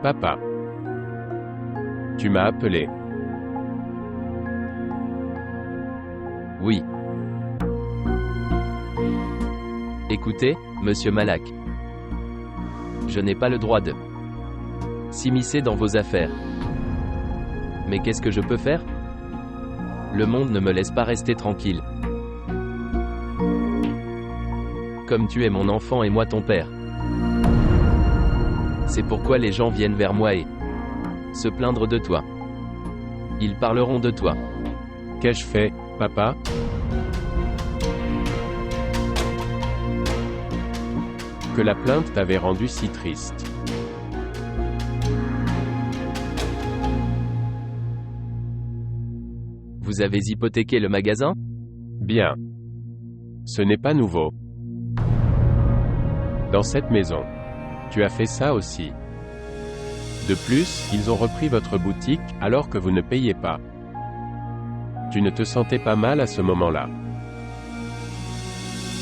Papa. Tu m'as appelé. Oui. Écoutez, monsieur Malak. Je n'ai pas le droit de s'immiscer dans vos affaires. Mais qu'est-ce que je peux faire? Le monde ne me laisse pas rester tranquille. Comme tu es mon enfant et moi ton père. C'est pourquoi les gens viennent vers moi et se plaindre de toi. Ils parleront de toi. Qu'ai-je fait, papa? Que la plainte t'avait rendu si triste. Vous avez hypothéqué le magasin? Bien. Ce n'est pas nouveau. Dans cette maison. Tu as fait ça aussi. De plus, ils ont repris votre boutique, alors que vous ne payez pas. Tu ne te sentais pas mal à ce moment-là.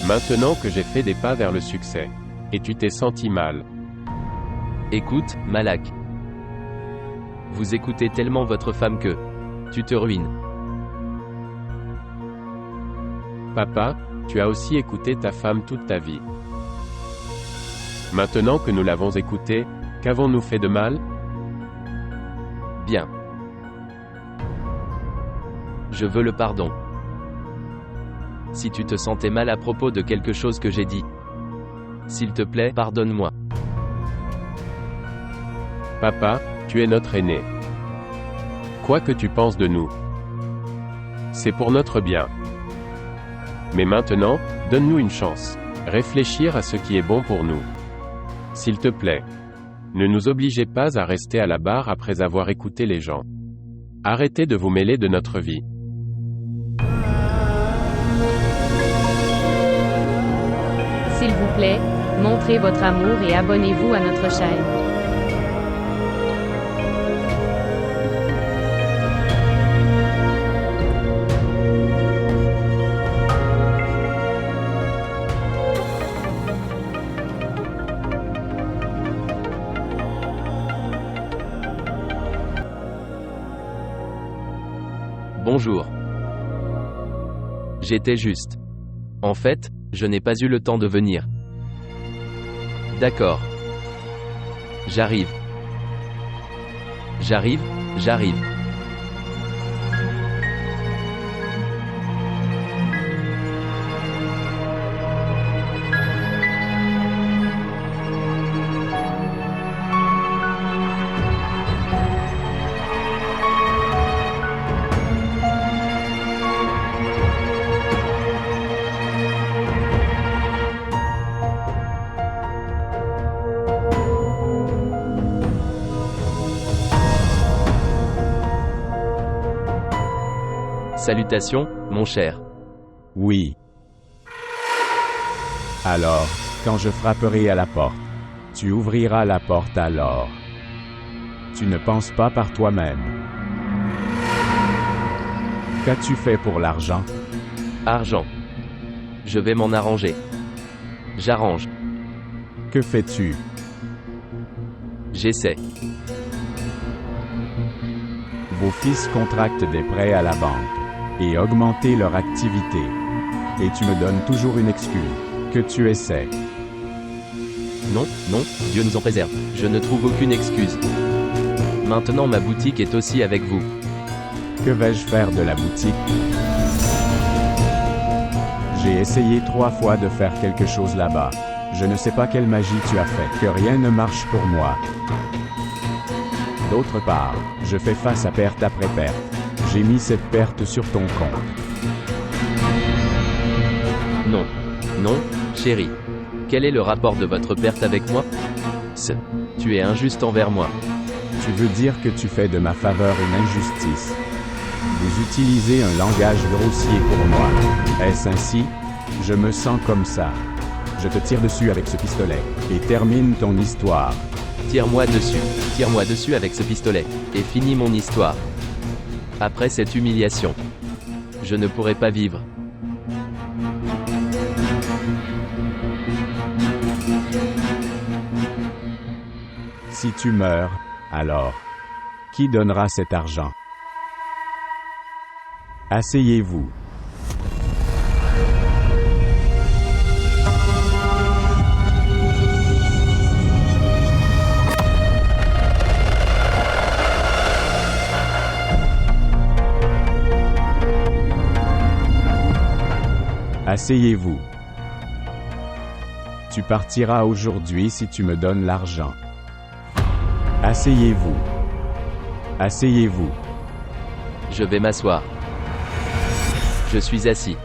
Maintenant que j'ai fait des pas vers le succès. Et tu t'es senti mal. Écoute, Malak. Vous écoutez tellement votre femme que tu te ruines. Papa, tu as aussi écouté ta femme toute ta vie. Maintenant que nous l'avons écoutée, qu'avons-nous fait de mal? Bien. Je veux le pardon. Si tu te sentais mal à propos de quelque chose que j'ai dit, s'il te plaît, pardonne-moi. Papa, tu es notre aîné. Quoi que tu penses de nous, c'est pour notre bien. Mais maintenant, donne-nous une chance. Réfléchir à ce qui est bon pour nous. S'il te plaît. Ne nous obligez pas à rester à la barre après avoir écouté les gens. Arrêtez de vous mêler de notre vie. S'il vous plaît, montrez votre amour et abonnez-vous à notre chaîne. Bonjour. J'étais juste. En fait, je n'ai pas eu le temps de venir. D'accord. J'arrive. J'arrive. Salutations, mon cher. Oui. Alors, quand je frapperai à la porte, tu ouvriras la porte alors. Tu ne penses pas par toi-même. Qu'as-tu fait pour l'argent? Argent. Je vais m'en arranger. J'arrange. Que fais-tu? J'essaie. Vos fils contractent des prêts à la banque et augmenter leur activité. Et tu me donnes toujours une excuse, que tu essaies. Non, Dieu nous en préserve. Je ne trouve aucune excuse. Maintenant ma boutique est aussi avec vous. Que vais-je faire de la boutique? J'ai essayé 3 fois de faire quelque chose là-bas. Je ne sais pas quelle magie tu as fait, que rien ne marche pour moi. D'autre part, je fais face à perte après perte. J'ai mis cette perte sur ton compte. Non, chérie. Quel est le rapport de votre perte avec moi? Tu es injuste envers moi. Tu veux dire que tu fais de ma faveur une injustice. Vous utilisez un langage grossier pour moi. Est-ce ainsi? Je me sens comme ça. Je te tire dessus avec ce pistolet, et termine ton histoire. Tire-moi dessus avec ce pistolet, et finis mon histoire. Après cette humiliation, je ne pourrai pas vivre. Si tu meurs, Alors, qui donnera cet argent? Asseyez-vous. Asseyez-vous. Tu partiras aujourd'hui si tu me donnes l'argent. Asseyez-vous. Asseyez-vous. Je vais m'asseoir. Je suis assis.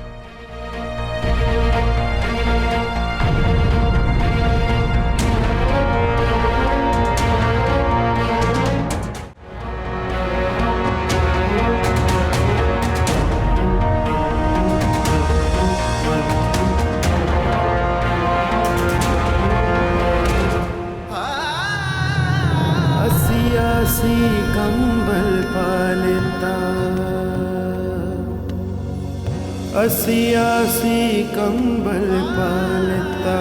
सियासी कंबल पालता सियासी कंबल पालता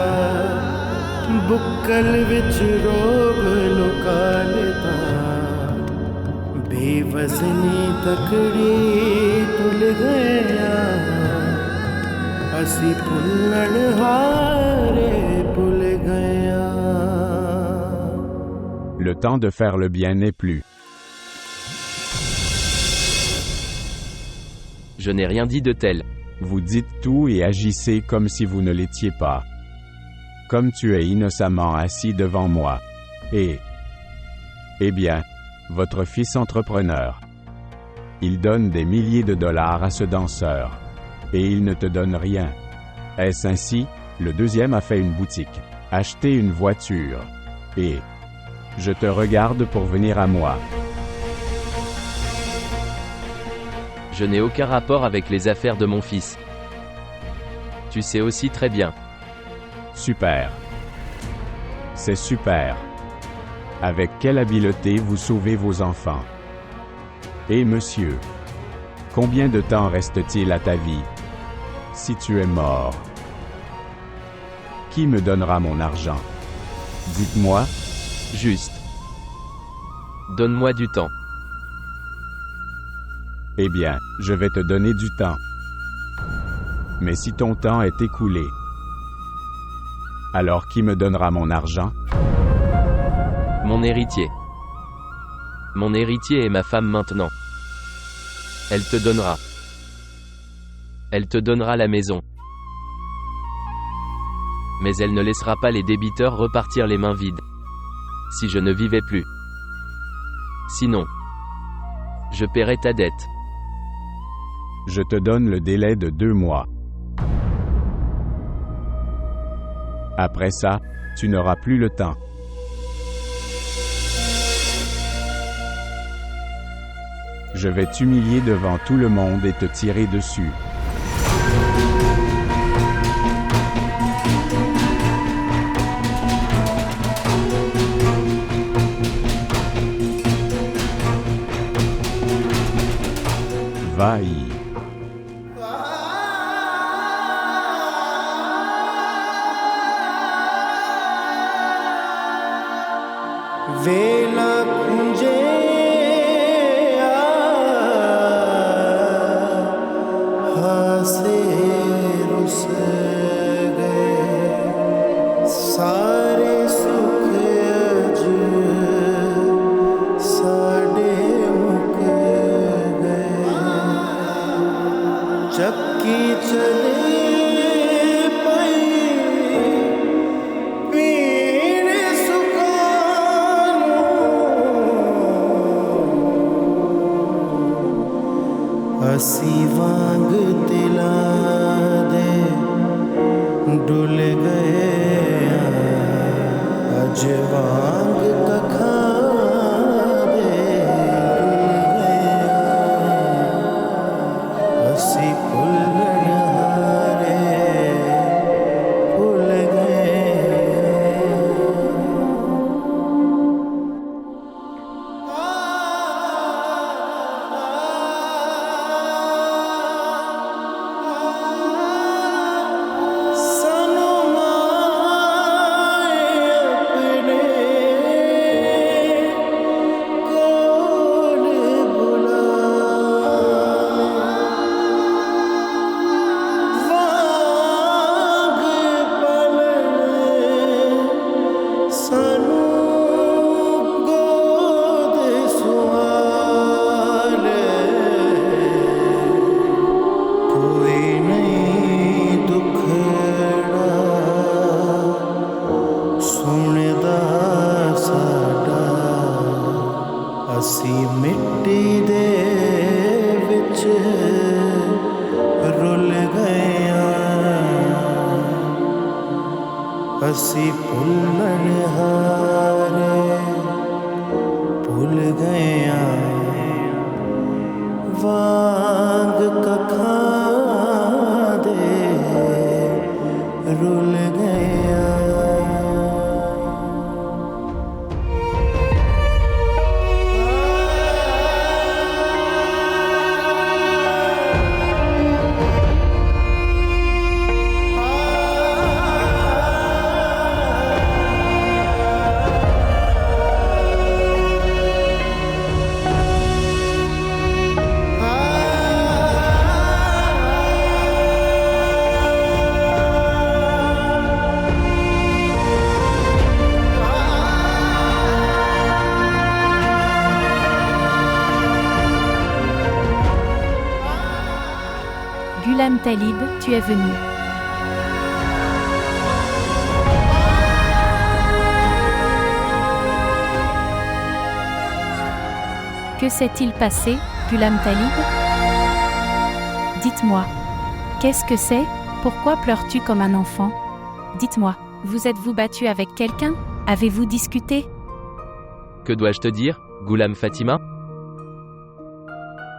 बुक्कल विच रोग लुका लेता बेवजनी तकड़ी तुल गया असी भुल्लण हारे भुल गया. Le temps de faire le bien n'est plus. Je n'ai rien dit de tel. Vous dites tout et agissez comme si vous ne l'étiez pas. Comme tu es innocemment assis devant moi. Eh bien, votre fils entrepreneur. Il donne des milliers de dollars à ce danseur. Et il ne te donne rien. Est-ce ainsi? Le deuxième a fait une boutique. Acheté une voiture. Et je te regarde pour venir à moi. Je n'ai aucun rapport avec les affaires de mon fils. Tu sais aussi très bien. Super. C'est super. Avec quelle habileté vous sauvez vos enfants. Et monsieur, combien de temps reste-t-il à ta vie? Si tu es mort, qui me donnera mon argent? Dites-moi. Juste. Donne-moi du temps. Eh bien, je vais te donner du temps. Mais si ton temps est écoulé, alors qui me donnera mon argent? Mon héritier. Mon héritier est ma femme maintenant. Elle te donnera. Elle te donnera la maison. Mais elle ne laissera pas les débiteurs repartir les mains vides. Si je ne vivais plus. Sinon, je paierai ta dette. Je te donne le délai de 2 mois. Après ça, tu n'auras plus le temps. Je vais t'humilier devant tout le monde et te tirer dessus. Va-y. वेला कुंजे हासे रुस गए सारे सुख अज साडे मुक गए चक्की चले असी वांग तिला दे डुल गए अज वांग कखा दे डुल गए असी भुल्लण हारे भुल गए असी भुल्लण हारे भुल गया वांग कखां दे रुल गया Ghulam Talib, tu es venu. Que s'est-il passé, Ghulam Talib? Dites-moi. Qu'est-ce que c'est? Pourquoi pleures-tu comme un enfant? Dites-moi, vous êtes-vous battu avec quelqu'un? Avez-vous discuté? Que dois-je te dire, Ghulam Fatima?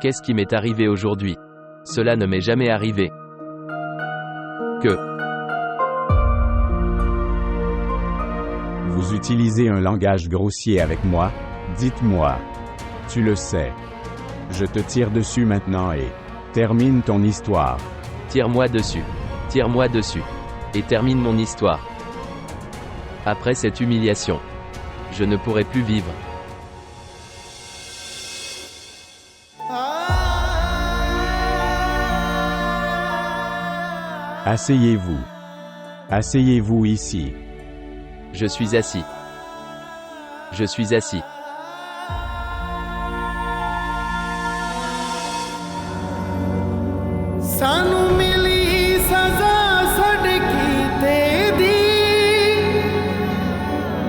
Qu'est-ce qui m'est arrivé aujourd'hui? Cela ne m'est jamais arrivé. Que Vous utilisez un langage grossier avec moi? Dites-moi. Tu le sais. Je te tire dessus maintenant et termine ton histoire. tire-moi dessus. Tire-moi dessus. Et termine mon histoire. Après cette humiliation, je ne pourrai plus vivre. Asseyez-vous. Asseyez-vous ici. Je suis assis. Je suis assis. सानू मिली सजा सड़की ते दी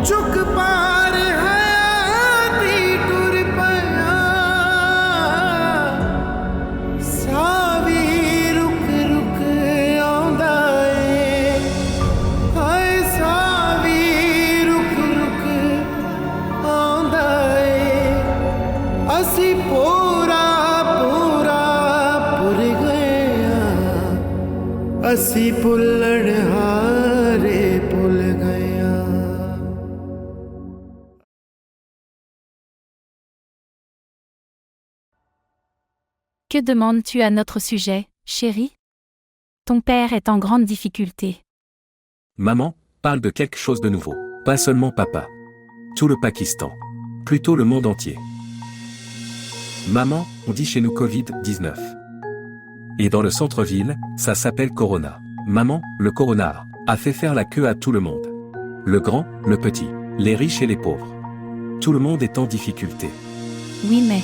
चुक पार हयाती टुर पया सावी रुक रुक आंदा ए हाय सावी रुक रुक आंदा ए असी पूरा पूरा पुर गए असी भुल्लण हारे भुल गया Que demandes-tu à notre sujet, chérie? Ton père est en grande difficulté. Maman, parle de quelque chose de nouveau. Pas seulement papa. Tout le Pakistan. Plutôt le monde entier. Maman, on dit chez nous Covid-19. Et dans le centre-ville, ça s'appelle Corona. Maman, le Corona a fait faire la queue à tout le monde. Le grand, le petit, les riches et les pauvres. Tout le monde est en difficulté. Oui, mais...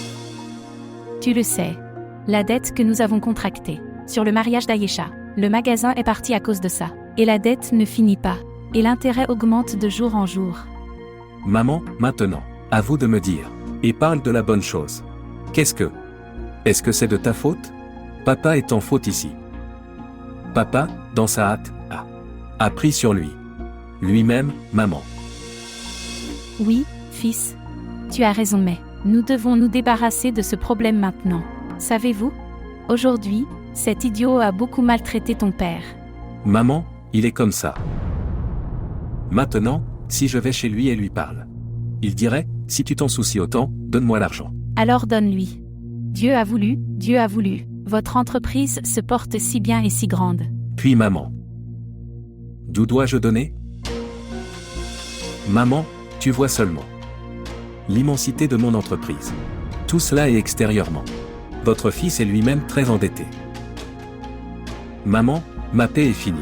Tu le sais. La dette que nous avons contractée. Sur le mariage d'Ayesha. Le magasin est parti à cause de ça. Et la dette ne finit pas. Et l'intérêt augmente de jour en jour. Maman, maintenant, à vous de me dire. Et parle de la bonne chose. Qu'est-ce que... Est-ce que c'est de ta faute? Papa est en faute ici. Papa, dans sa hâte, a pris sur lui. Lui-même, maman. Oui, fils. Tu as raison, mais nous devons nous débarrasser de ce problème maintenant. Savez-vous? Aujourd'hui, cet idiot a beaucoup maltraité ton père. Maman, il est comme ça. Maintenant, si je vais chez lui et lui parle. Il dirait, si tu t'en soucies autant, donne-moi l'argent. Alors donne-lui. Dieu a voulu. Votre entreprise se porte si bien et si grande. Puis maman. D'où dois-je donner? Maman, tu vois seulement l'immensité de mon entreprise. Tout cela est extérieurement. Votre fils est lui-même très endetté. Maman, ma paix est finie.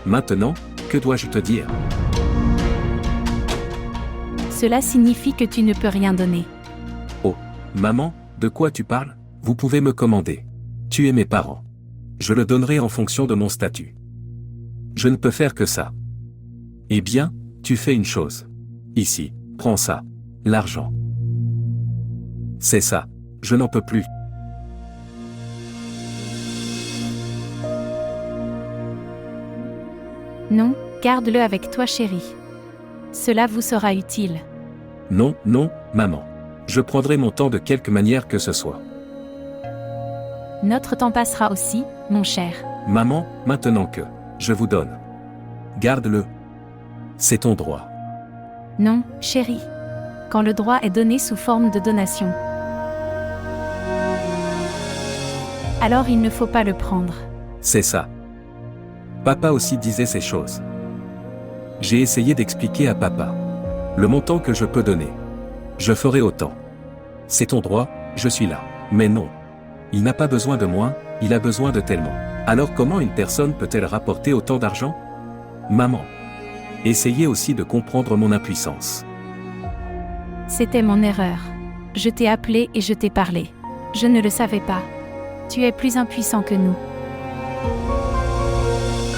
Maintenant, que dois-je te dire? Cela signifie que tu ne peux rien donner. Oh, maman, de quoi tu parles? Vous pouvez me commander. Tu es mes parents. Je le donnerai en fonction de mon statut. Je ne peux faire que ça. Eh bien, tu fais une chose. Ici, prends ça. L'argent. C'est ça. Je n'en peux plus. Non, Garde-le avec toi, chérie. Cela vous sera utile. Non, non, maman. Je prendrai mon temps de quelque manière que ce soit. Notre temps passera aussi, mon cher. Maman, maintenant que je vous donne. Garde-le. C'est ton droit. Non, chérie. Quand le droit est donné sous forme de donation, alors il ne faut pas le prendre. C'est ça. Papa aussi disait ces choses. J'ai essayé d'expliquer à papa. Le montant que je peux donner. Je ferai autant. C'est ton droit, je suis là. Mais non. Il n'a pas besoin de moi, il a besoin de tellement. Alors comment une personne peut-elle rapporter autant d'argent? Maman. Essayez aussi de comprendre mon impuissance. C'était mon erreur. Je t'ai appelé et je t'ai parlé. Je ne le savais pas. Tu es plus impuissant que nous.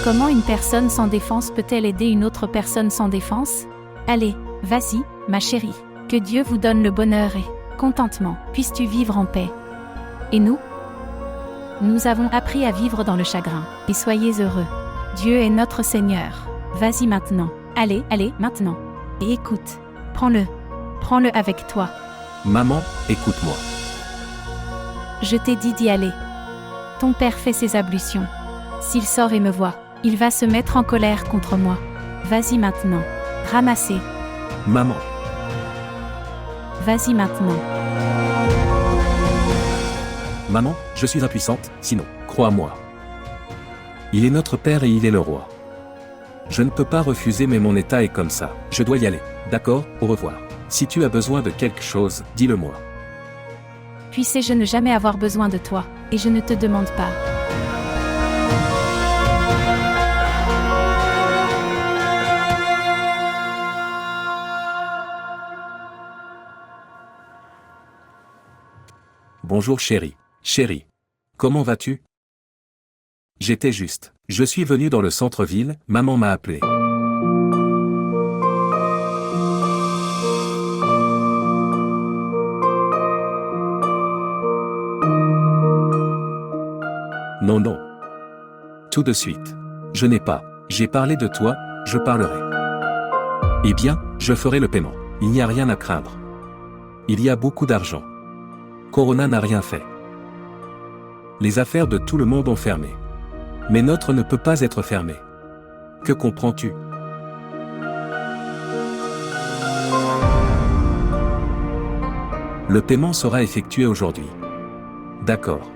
Comment une personne sans défense peut-elle aider une autre personne sans défense? Allez, vas-y, ma chérie. Que Dieu vous donne le bonheur et contentement. Puisses-tu vivre en paix. Et nous? Nous avons appris à vivre dans le chagrin. Et soyez heureux. Dieu est notre Seigneur. Vas-y maintenant. Allez, allez, maintenant. Et écoute. Prends-le. Prends-le avec toi. Maman, écoute-moi. Je t'ai dit d'y aller. Ton père fait ses ablutions. S'il sort et me voit, il va se mettre en colère contre moi. Vas-y maintenant. Ramassez. Maman. Vas-y maintenant. Maman, je suis impuissante, sinon, crois-moi. Il est notre Père et il est le roi. Je ne peux pas refuser mais mon état est comme ça. Je dois y aller. D'accord, au revoir. Si tu as besoin de quelque chose, dis-le-moi. Puissais-je ne jamais avoir besoin de toi, et je ne te demande pas. Bonjour chérie. Chérie. Comment vas-tu? J'étais juste. Je suis venu dans le centre-ville, maman m'a appelé. Non, non. Tout de suite. Je n'ai pas. J'ai parlé de toi, je parlerai. Eh bien, je ferai le paiement. Il n'y a rien à craindre. Il y a beaucoup d'argent. Corona n'a rien fait. Les affaires de tout le monde ont fermé. Mais notre ne peut pas être fermé. Que comprends-tu? Le paiement sera effectué aujourd'hui. D'accord.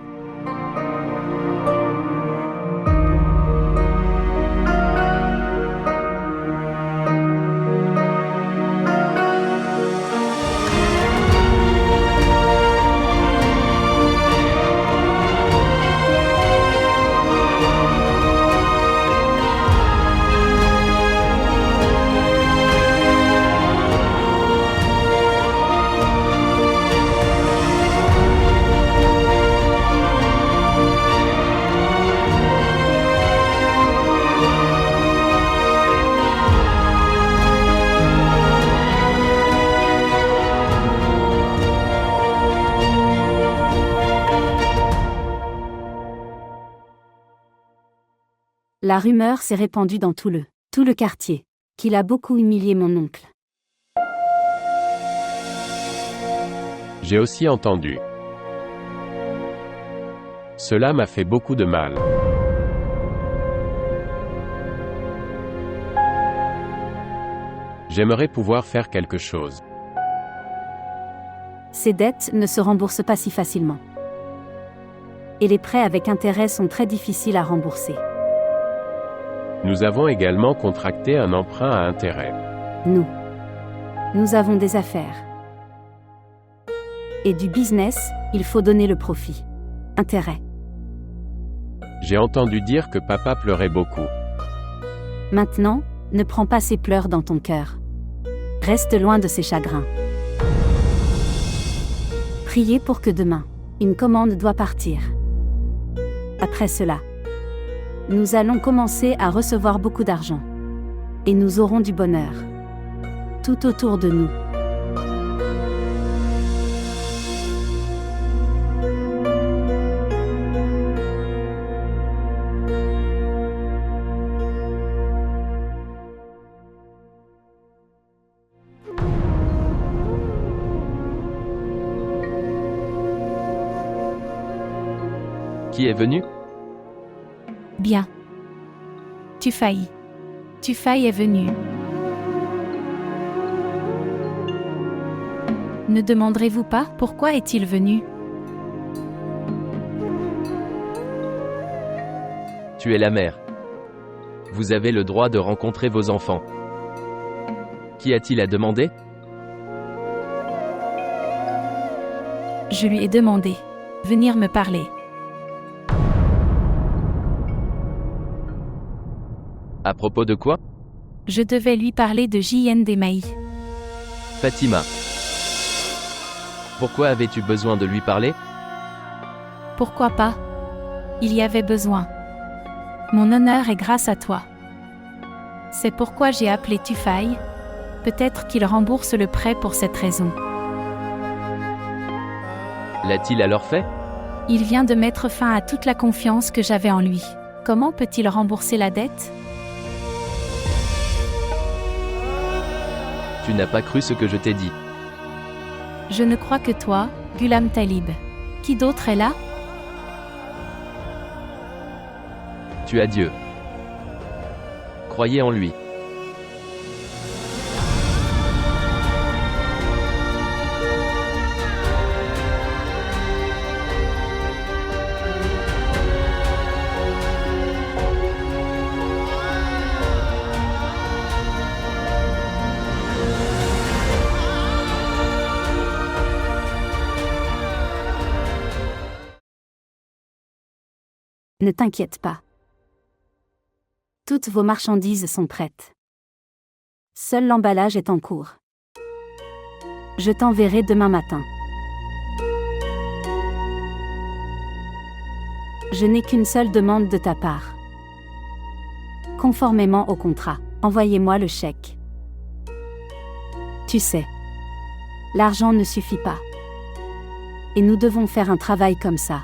La rumeur s'est répandue dans tout le quartier, qu'il a beaucoup humilié mon oncle. J'ai aussi entendu. Cela m'a fait beaucoup de mal. J'aimerais pouvoir faire quelque chose. Ces dettes ne se remboursent pas si facilement. Et les prêts avec intérêt sont très difficiles à rembourser. Nous avons également contracté un emprunt à intérêt. Nous avons des affaires. Et du business, il faut donner le profit. Intérêt. J'ai entendu dire que papa pleurait beaucoup. Maintenant, ne prends pas ses pleurs dans ton cœur. Reste loin de ses chagrins. Priez pour que demain, une commande doit partir. Après cela, nous allons commencer à recevoir beaucoup d'argent. Et nous aurons du bonheur. Tout autour de nous. Qui est venu? Bien. Tufaï. Tufaï est venu. Ne demanderez-vous pas pourquoi est-il venu? Tu es la mère. Vous avez le droit de rencontrer vos enfants. Qui a-t-il à demander? Je lui ai demandé. Venir me parler. À propos de quoi? Je devais lui parler de JN Demaï. Fatima. Pourquoi avais-tu besoin de lui parler? Pourquoi pas? Il y avait besoin. Mon honneur est grâce à toi. C'est pourquoi j'ai appelé Tufaï. Peut-être qu'il rembourse le prêt pour cette raison. L'a-t-il alors fait? Il vient de mettre fin à toute la confiance que j'avais en lui. Comment peut-il rembourser la dette? Tu n'as pas cru ce que je t'ai dit. Je ne crois que toi, Ghulam Talib. Qui d'autre est là? Tu as Dieu. Croyez en lui. Ne t'inquiète pas. Toutes vos marchandises sont prêtes. Seul l'emballage est en cours. Je t'enverrai demain matin. Je n'ai qu'une seule demande de ta part. Conformément au contrat, envoyez-moi le chèque. Tu sais, l'argent ne suffit pas. Et nous devons faire un travail comme ça.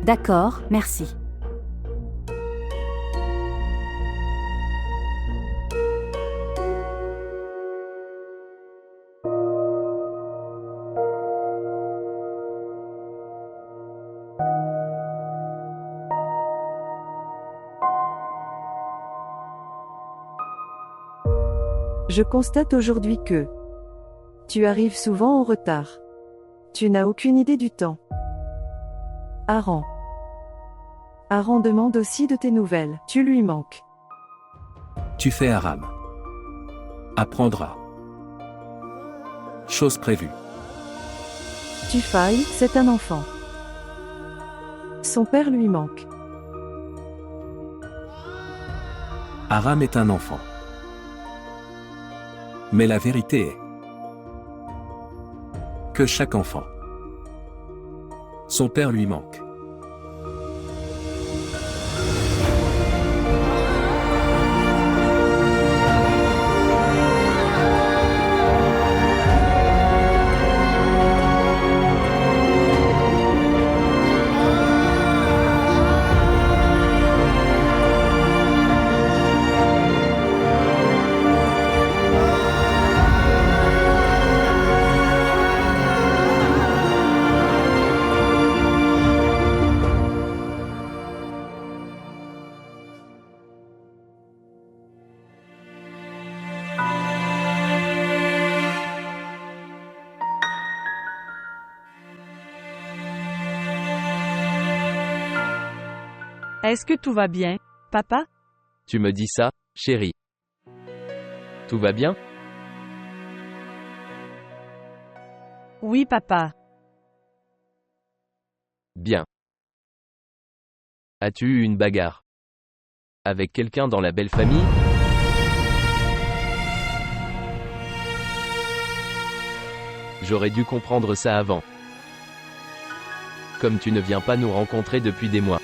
D'accord, merci. Je constate aujourd'hui que tu arrives souvent en retard. Tu n'as aucune idée du temps. Aran. Aran demande aussi de tes nouvelles. Tu lui manques. Tu fais Aram. Apprendra. Chose prévue. Tufaï, c'est un enfant. Son père lui manque. Aram est un enfant. Mais la vérité est que chaque enfant, son père lui manque. Est-ce que tout va bien, papa? Tu me dis ça, chérie. Tout va bien? Oui, papa. Bien. As-tu eu une bagarre avec quelqu'un dans la belle famille? J'aurais dû comprendre ça avant. Comme tu ne viens pas nous rencontrer depuis des mois.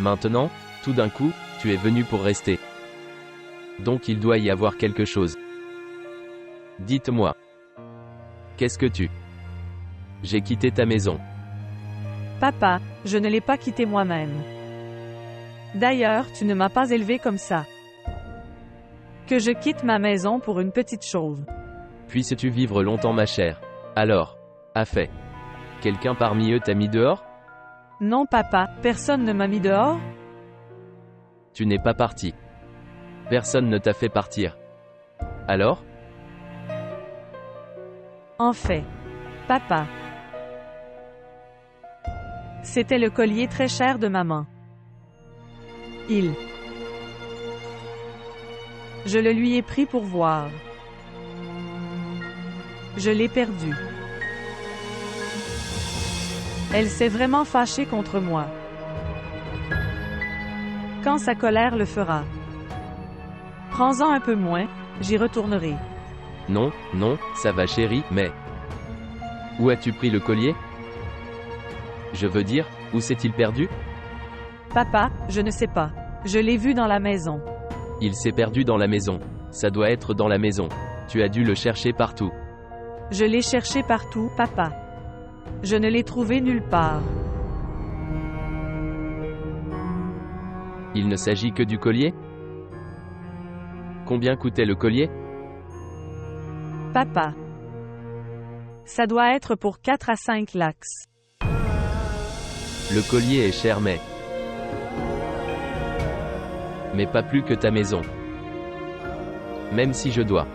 Maintenant, tout d'un coup, tu es venu pour rester. Donc il doit y avoir quelque chose. Dites-moi. Qu'est-ce que tu... J'ai quitté ta maison. Papa, je ne l'ai pas quitté moi-même. D'ailleurs, tu ne m'as pas élevé comme ça. Que je quitte ma maison pour une petite chauve. Puisses-tu vivre longtemps ma chère. Alors, a fait. Quelqu'un parmi eux t'a mis dehors? Non papa, personne ne m'a mis dehors? Tu n'es pas parti. Personne ne t'a fait partir. Alors? En fait. Papa. C'était le collier très cher de maman. Je le lui ai pris pour voir. Je l'ai perdu. Elle s'est vraiment fâchée contre moi. Quand sa colère le fera. Prends-en un peu moins, j'y retournerai. Non, non, ça va chérie, mais... Où as-tu pris le collier? Je veux dire, où s'est-il perdu? Papa, je ne sais pas. Je l'ai vu dans la maison. Il s'est perdu dans la maison. Ça doit être dans la maison. Tu as dû le chercher partout. Je l'ai cherché partout, papa. Je ne l'ai trouvé nulle part. Il ne s'agit que du collier? Combien coûtait le collier? Papa. Ça doit être pour 4 à 5 lakhs. Le collier est cher mais pas plus que ta maison. Même si je dois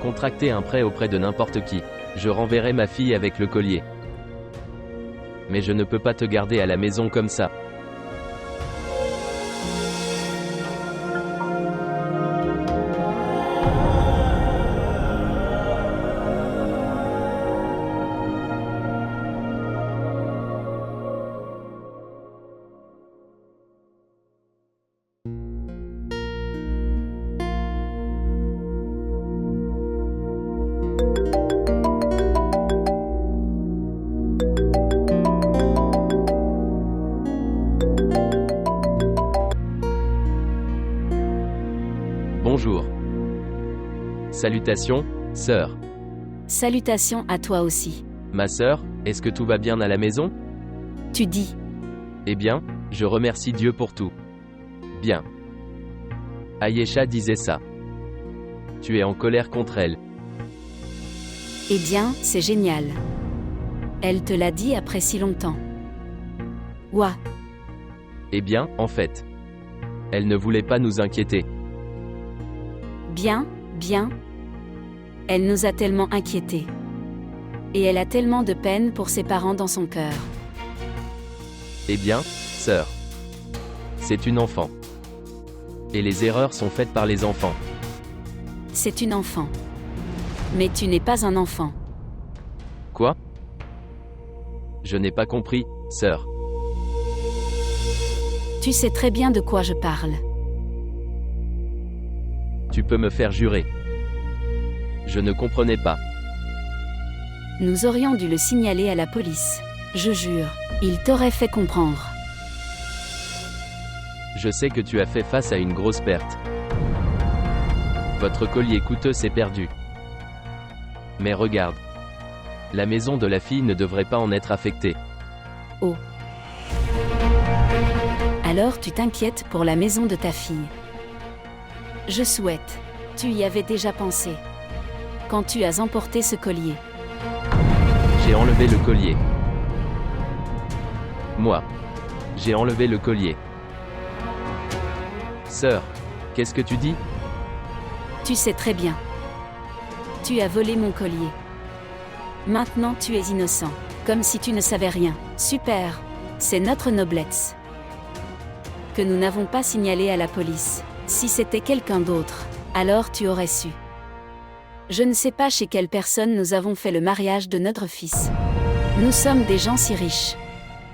contracter un prêt auprès de n'importe qui, je renverrai ma fille avec le collier. Mais je ne peux pas te garder à la maison comme ça. Bonjour. Salutations, sœur. Salutations à toi aussi. Ma sœur, est-ce que tout va bien à la maison? Tu dis. Eh bien, je remercie Dieu pour tout. Bien. Ayesha disait ça. Tu es en colère contre elle. Eh bien, c'est génial. Elle te l'a dit après si longtemps. Ouah. Eh bien, en fait. Elle ne voulait pas nous inquiéter. Bien, bien. Elle nous a tellement inquiétés. Et elle a tellement de peine pour ses parents dans son cœur. Eh bien, sœur. C'est une enfant. Et les erreurs sont faites par les enfants. C'est une enfant. Mais tu n'es pas un enfant. Quoi? Je n'ai pas compris, sœur. Tu sais très bien de quoi je parle. Tu peux me faire jurer. Je ne comprenais pas. Nous aurions dû le signaler à la police. Je jure, il t'aurait fait comprendre. Je sais que tu as fait face à une grosse perte. Votre collier coûteux s'est perdu. Mais regarde. La maison de la fille ne devrait pas en être affectée. Oh. Alors tu t'inquiètes pour la maison de ta fille. Je souhaite. Tu y avais déjà pensé. Quand tu as emporté ce collier. J'ai enlevé le collier. Moi. J'ai enlevé le collier. Sœur, qu'est-ce que tu dis? Tu sais très bien. Tu as volé mon collier. Maintenant tu es innocent. Comme si tu ne savais rien. Super. C'est notre noblesse. Que nous n'avons pas signalé à la police. Si c'était quelqu'un d'autre, alors tu aurais su. Je ne sais pas chez quelle personne nous avons fait le mariage de notre fils. Nous sommes des gens si riches.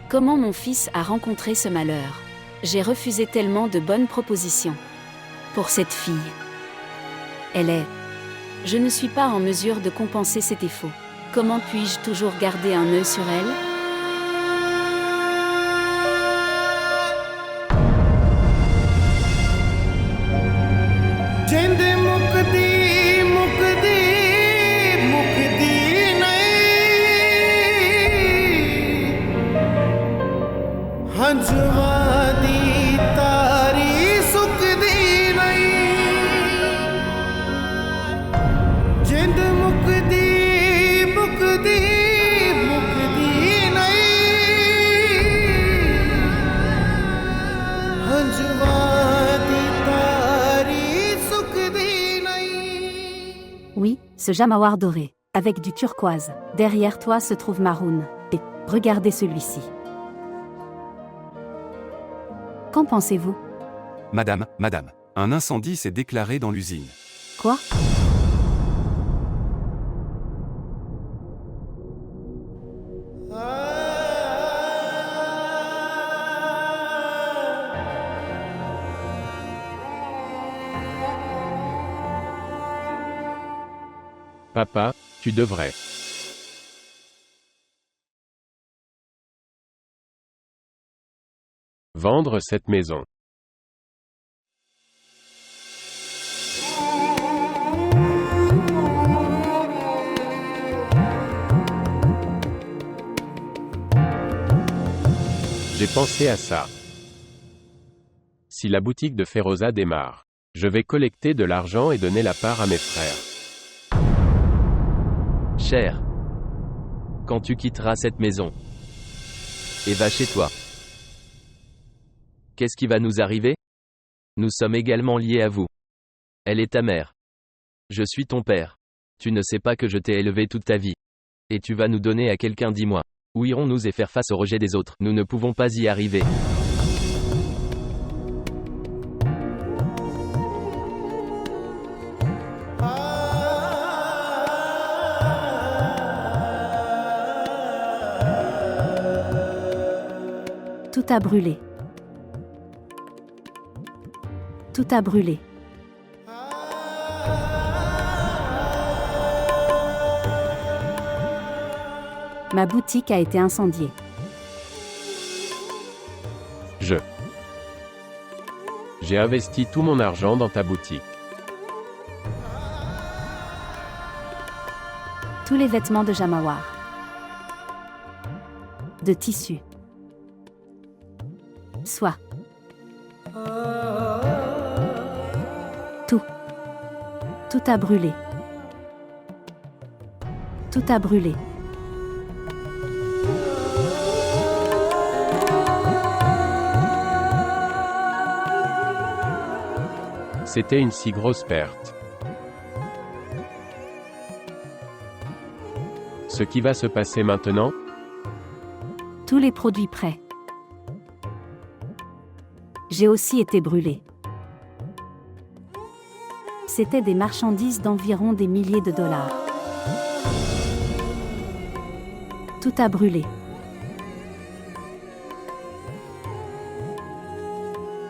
Comment mon fils a rencontré ce malheur? J'ai refusé tellement de bonnes propositions. Pour cette fille. Elle est. Je ne suis pas en mesure de compenser ses défauts. Comment puis-je toujours garder un œil sur elle? मुकदी मुकदी मुकदी नहीं हंजवादी तारी सुखदी नहीं जिंद मुकदी मुकदी मुकदी नहीं हंजवादी तारी सुखदी नहीं. Oui, ce jamawar doré, avec du turquoise. Derrière toi se trouve Maroun. Et, regardez celui-ci. Qu'en pensez-vous? Madame, un incendie s'est déclaré dans l'usine. Quoi? Papa, tu devrais. Vendre cette maison. J'ai pensé à ça. Si la boutique de Feroza démarre, je vais collecter de l'argent et donner la part à mes frères. Cher. Quand tu quitteras cette maison et vas chez toi, qu'est-ce qui va nous arriver? Nous sommes également liés à vous. Elle est ta mère. Je suis ton père. Tu ne sais pas que je t'ai élevé toute ta vie. Et tu vas nous donner à quelqu'un, dis-moi. Où irons-nous et faire face au rejet des autres? Nous ne pouvons pas y arriver. Tout a brûlé. Tout a brûlé. Ma boutique a été incendiée. J'ai investi tout mon argent dans ta boutique. Tous les vêtements de jamawar. De tissu. Soie. Tout. Tout a brûlé. Tout a brûlé. C'était une si grosse perte. Ce qui va se passer maintenant? Tous les produits prêts. J'ai aussi été brûlé. C'était des marchandises d'environ des milliers de dollars. Tout a brûlé.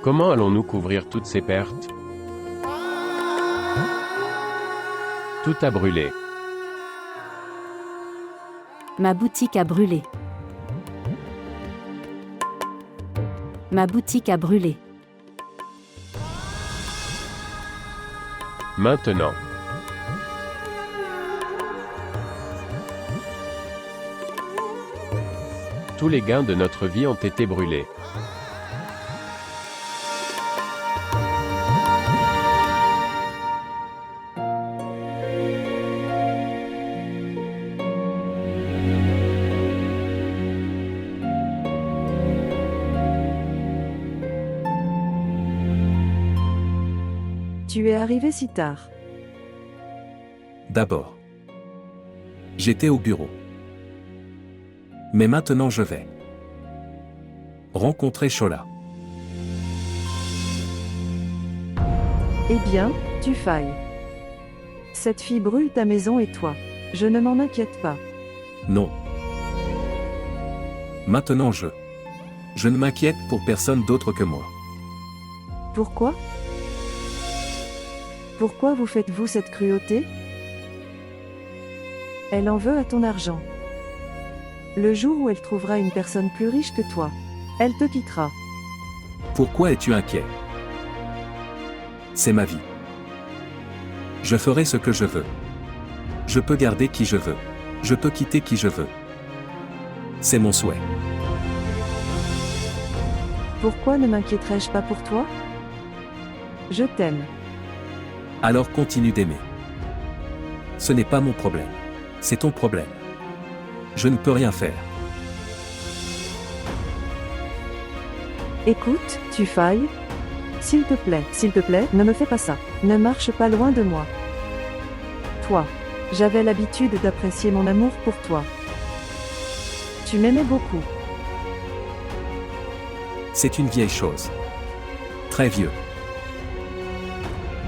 Comment allons-nous couvrir toutes ces pertes? Tout a brûlé. Ma boutique a brûlé. Ma boutique a brûlé. Maintenant. Tous les gains de notre vie ont été brûlés. Tu es arrivé si tard. D'abord, j'étais au bureau. Mais maintenant je vais rencontrer Shola. Eh bien, tu failles. Cette fille brûle ta maison et toi. Je ne m'en inquiète pas. Non. Maintenant je ne m'inquiète pour personne d'autre que moi. Pourquoi? Pourquoi vous faites-vous cette cruauté? Elle en veut à ton argent. Le jour où elle trouvera une personne plus riche que toi, elle te quittera. Pourquoi es-tu inquiet? C'est ma vie. Je ferai ce que je veux. Je peux garder qui je veux. Je peux quitter qui je veux. C'est mon souhait. Pourquoi ne m'inquiéterais-je pas pour toi? Je t'aime. Alors continue d'aimer. Ce n'est pas mon problème. C'est ton problème. Je ne peux rien faire. Écoute, tu failles? S'il te plaît, ne me fais pas ça. Ne marche pas loin de moi. Toi. J'avais l'habitude d'apprécier mon amour pour toi. Tu m'aimais beaucoup. C'est une vieille chose. Très vieux.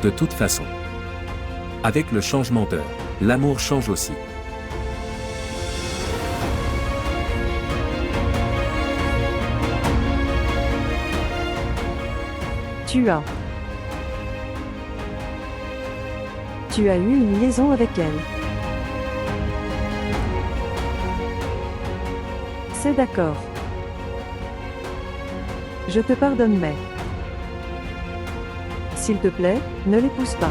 De toute façon. Avec le changement d'heure, l'amour change aussi. Tu as eu une liaison avec elle. C'est d'accord. Je te pardonne mais... S'il te plaît, ne l'épouse pas.